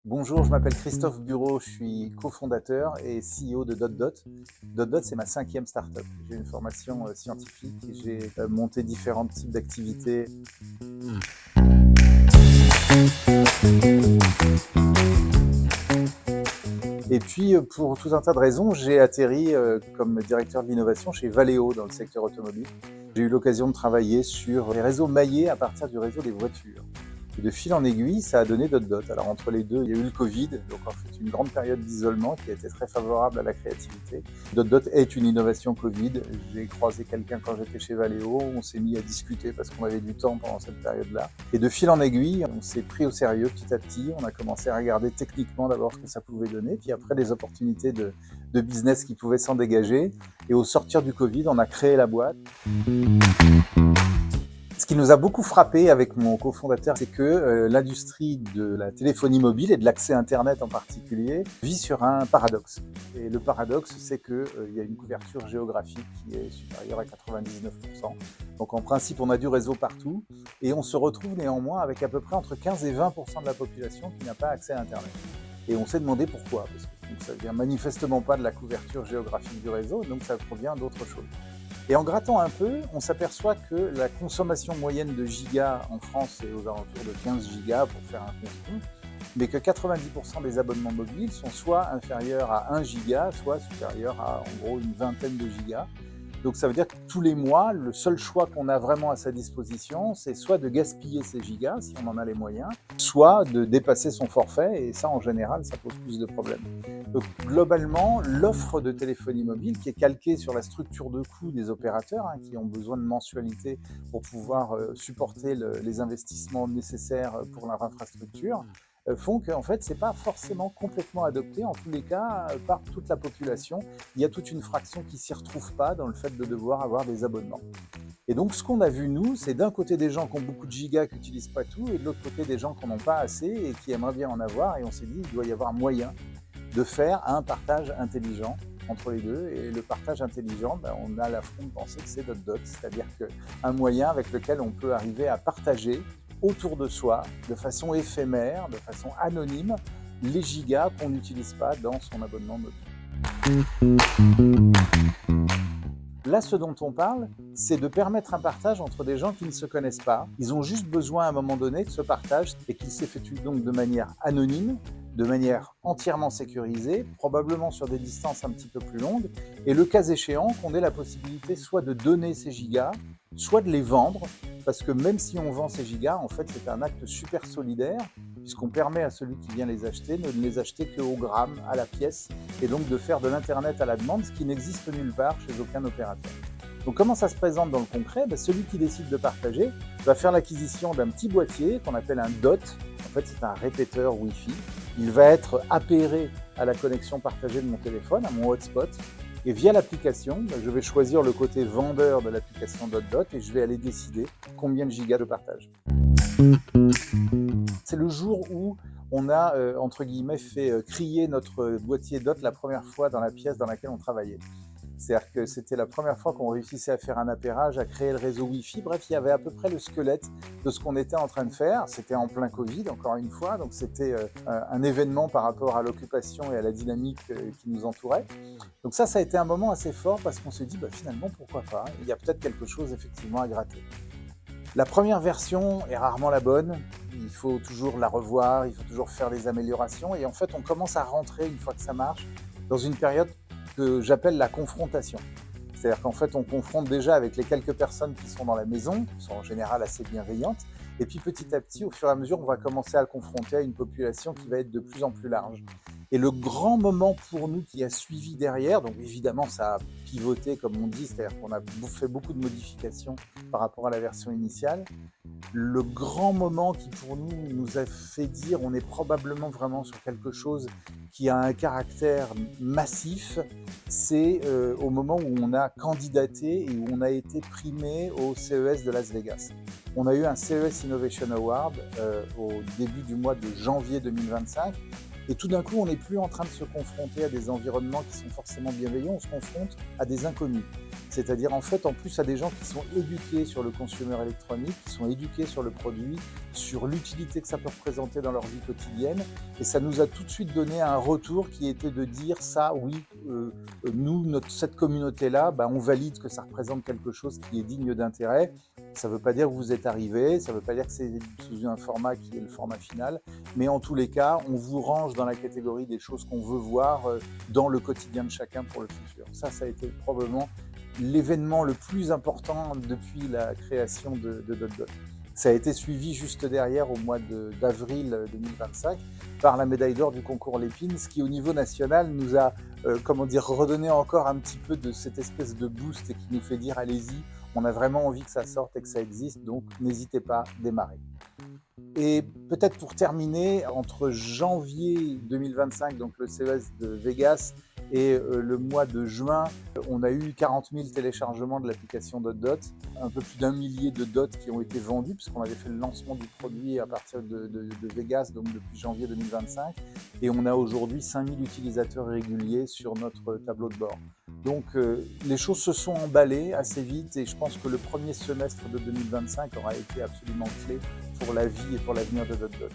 Bonjour, je m'appelle Christophe Bureau, je suis cofondateur et CEO de DotDot. DotDot, c'est ma 5e startup. J'ai une formation scientifique et j'ai monté différents types d'activités. Et puis, pour tout un tas de raisons, j'ai atterri comme directeur de l'innovation chez Valeo dans le secteur automobile. J'ai eu l'occasion de travailler sur les réseaux maillés à partir du réseau des voitures. Et de fil en aiguille, ça a donné DotDot. Alors entre les deux, il y a eu le Covid, donc en fait une grande période d'isolement qui a été très favorable à la créativité. DotDot est une innovation Covid. J'ai croisé quelqu'un quand j'étais chez Valeo, on s'est mis à discuter parce qu'on avait du temps pendant cette période-là. Et de fil en aiguille, on s'est pris au sérieux petit à petit. On a commencé à regarder techniquement d'abord ce que ça pouvait donner, puis après les opportunités de business qui pouvaient s'en dégager. Et au sortir du Covid, on a créé la boîte. Ce qui nous a beaucoup frappé avec mon cofondateur, c'est que l'industrie de la téléphonie mobile et de l'accès Internet en particulier vit sur un paradoxe. Et le paradoxe, c'est qu'il y a une couverture géographique qui est supérieure à 99%. Donc en principe, on a du réseau partout et on se retrouve néanmoins avec à peu près entre 15 et 20% de la population qui n'a pas accès à Internet. Et on s'est demandé pourquoi, parce que ça ne vient manifestement pas de la couverture géographique du réseau, donc ça provient d'autre chose. Et en grattant un peu, on s'aperçoit que la consommation moyenne de gigas en France est aux alentours de 15 gigas pour faire un compte, mais que 90% des abonnements mobiles sont soit inférieurs à 1 giga, soit supérieurs à en gros une vingtaine de gigas. Donc ça veut dire que tous les mois, le seul choix qu'on a vraiment à sa disposition, c'est soit de gaspiller ces gigas, si on en a les moyens, soit de dépasser son forfait, et ça en général, ça pose plus de problèmes. Donc globalement, l'offre de téléphonie mobile, qui est calquée sur la structure de coût des opérateurs, qui ont besoin de mensualité pour pouvoir supporter les investissements nécessaires pour leur infrastructure, font qu'en fait, ce n'est pas forcément complètement adopté, en tous les cas, par toute la population. Il y a toute une fraction qui ne s'y retrouve pas dans le fait de devoir avoir des abonnements. Et donc, ce qu'on a vu, nous, c'est d'un côté des gens qui ont beaucoup de gigas, qui n'utilisent pas tout, et de l'autre côté des gens qui n'en ont pas assez et qui aimeraient bien en avoir. Et on s'est dit, il doit y avoir moyen de faire un partage intelligent entre les deux. Et le partage intelligent, on a la front de penser que c'est DotDot, c'est-à-dire qu'un moyen avec lequel on peut arriver à partager autour de soi, de façon éphémère, de façon anonyme, les gigas qu'on n'utilise pas dans son abonnement mobile. Là, ce dont on parle, c'est de permettre un partage entre des gens qui ne se connaissent pas. Ils ont juste besoin à un moment donné de ce partage et qu'il s'effectue donc de manière anonyme, de manière entièrement sécurisée, probablement sur des distances un petit peu plus longues, et le cas échéant, qu'on ait la possibilité soit de donner ces gigas, soit de les vendre, parce que même si on vend ces gigas, en fait, c'est un acte super solidaire, puisqu'on permet à celui qui vient les acheter de ne les acheter qu'au gramme, à la pièce, et donc de faire de l'Internet à la demande, ce qui n'existe nulle part chez aucun opérateur. Donc comment ça se présente dans le concret ? Celui qui décide de partager va faire l'acquisition d'un petit boîtier qu'on appelle un DOT. En fait, c'est un répéteur Wi-Fi. Il va être appairé à la connexion partagée de mon téléphone, à mon hotspot. Et via l'application, je vais choisir le côté vendeur de l'application DotDot et je vais aller décider combien de gigas je partage. C'est le jour où on a, entre guillemets, fait crier notre boîtier DOT la première fois dans la pièce dans laquelle on travaillait. C'est-à-dire que c'était la première fois qu'on réussissait à faire un appairage, à créer le réseau Wi-Fi. Bref, il y avait à peu près le squelette de ce qu'on était en train de faire. C'était en plein Covid, encore une fois, donc c'était un événement par rapport à l'occupation et à la dynamique qui nous entourait. Donc ça a été un moment assez fort parce qu'on s'est dit, finalement, pourquoi pas ? Il y a peut-être quelque chose effectivement à gratter. La première version est rarement la bonne, il faut toujours la revoir, il faut toujours faire des améliorations et en fait on commence à rentrer, une fois que ça marche, dans une période que j'appelle la confrontation. C'est-à-dire qu'en fait on confronte déjà avec les quelques personnes qui sont dans la maison, qui sont en général assez bienveillantes, et puis petit à petit, au fur et à mesure, on va commencer à le confronter à une population qui va être de plus en plus large. Et le grand moment pour nous qui a suivi derrière, donc évidemment ça a pivoté comme on dit, c'est-à-dire qu'on a fait beaucoup de modifications par rapport à la version initiale. Le grand moment qui pour nous a fait dire on est probablement vraiment sur quelque chose qui a un caractère massif, c'est au moment où on a candidaté et où on a été primé au CES de Las Vegas. On a eu un CES Innovation Award au début du mois de janvier 2025. Et tout d'un coup, on n'est plus en train de se confronter à des environnements qui sont forcément bienveillants, on se confronte à des inconnus. C'est-à-dire en fait, en plus, à des gens qui sont éduqués sur le consumer électronique, qui sont éduqués sur le produit, sur l'utilité que ça peut représenter dans leur vie quotidienne. Et ça nous a tout de suite donné un retour qui était de dire ça, oui, nous, cette communauté-là, on valide que ça représente quelque chose qui est digne d'intérêt. Ça ne veut pas dire que vous êtes arrivé, ça ne veut pas dire que c'est sous un format qui est le format final, mais en tous les cas, on vous range dans la catégorie des choses qu'on veut voir dans le quotidien de chacun pour le futur. Ça a été probablement l'événement le plus important depuis la création de DotDot. Ça a été suivi juste derrière au mois d'avril 2025 par la médaille d'or du concours Lépine, ce qui au niveau national nous a redonné encore un petit peu de cette espèce de boost et qui nous fait dire allez-y, on a vraiment envie que ça sorte et que ça existe, donc n'hésitez pas, démarrez. Et peut-être pour terminer, entre janvier 2025, donc le CES de Vegas, et le mois de juin, on a eu 40 000 téléchargements de l'application DotDot, un peu plus d'1 millier de dots qui ont été vendus, puisqu'on avait fait le lancement du produit à partir de Vegas, donc depuis janvier 2025. Et on a aujourd'hui 5 000 utilisateurs réguliers sur notre tableau de bord. Donc les choses se sont emballées assez vite et je pense que le premier semestre de 2025 aura été absolument clé pour la vie et pour l'avenir de DotDot.